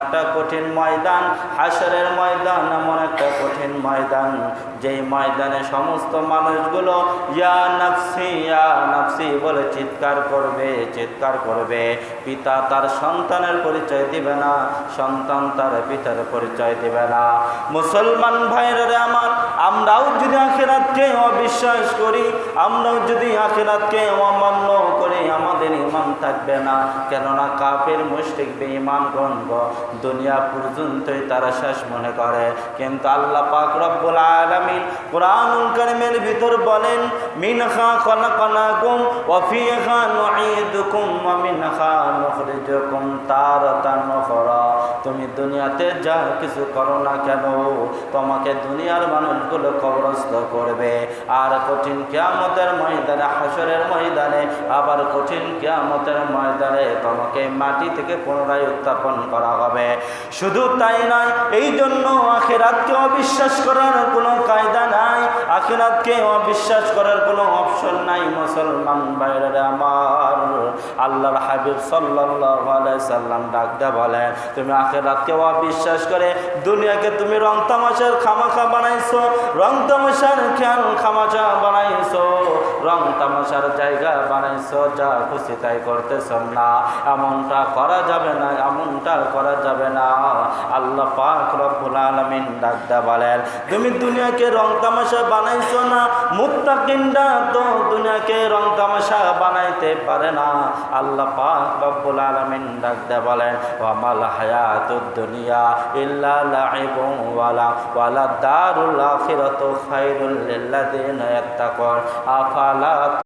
একটা কঠিন ময়দান, হাসরের ময়দান এমন একটা কঠিন ময়দান, যেই ময়দানে সমস্ত মানুষগুলো ইয়া নাফসি বলে চিৎকার করবে। পিতা তার সন্তানের পরিচয় দিবে না, সন্তান তার পিতার পরিচয় দিবে না। মুসলমান ভাইরা আমার, আমরাও যদি আখিরাতকে অবিশ্বাস করি, আমরাও যদি আখিরাতকে অমান্য করি, আমাদের ঈমান থাকবে না। কেননা কাফের মুশরিক বেঈমানগণ দুনিয়া পর্যন্তই তারা শেষ মনে করে। কিন্তু আল্লাহ পাক রব্বুল আলামিন কুরআনুল কারীমের ভিতর বলেন, মিনহা খলাকনাকুম ওয়া ফিহা নুঈদুকুম ওয়া মিনহা নুখরিজুকুম তারাতান উখরা। তুমি দুনিয়াতে যা কিছু করো না কেন, তোমাকে দুনিয়ার মানুষগুলো কবরস্থ করবে, আর কঠিন কিয়ামতের ময়দানে, হাসরের ময়দানে, আবার কঠিন কিয়ামতের ময়দানে তোমাকে মাটি থেকে পুনরায় উত্থাপন করা হবে। শুধু তাই নয়, এই জন্য আখিরাতকে অবিশ্বাস করার কোনো কায়দা নাই, আখিরাতকে অবিশ্বাস করার কোনো অপশন নাই। মুসলমান ভাইরা আমার, আল্লাহর হাবিব সাল্লাল্লাহু আলাইহি সাল্লাম ডাকতে বলেন, তুমি আখিরাতকে অবিশ্বাস করে দুনিয়াকে তুমি রং তামাশার খামাখা বানাইছো, রং তামাশার খেয়াল খামাচা বানাইছো, রং তামাশার জায়গা বানাইছো, যা খুশি তাই করতেছ না। এমনটা করা যাবে না, এমনটা করা যাবে না। আল্লাহ পাক রব্বুল আলামিন ডাকতে বলেন, তুমি দুনিয়াকে রং তামাশা বানাইছো না। মুত্তাকিনরা তো দুনিয়াকে রং তামাশা বানাইতে পারে না। আল্লাহ পাক রব্বুল আলামিন ডাকতে বলেন, ওয়া মাল হায়াতুদ দুনিয়া ইল্লা লাইবুন ওয়ালা দারুল আখিরাতু খায়রুল লিল্লাযিনা ইয়াত্তাকুন আফালা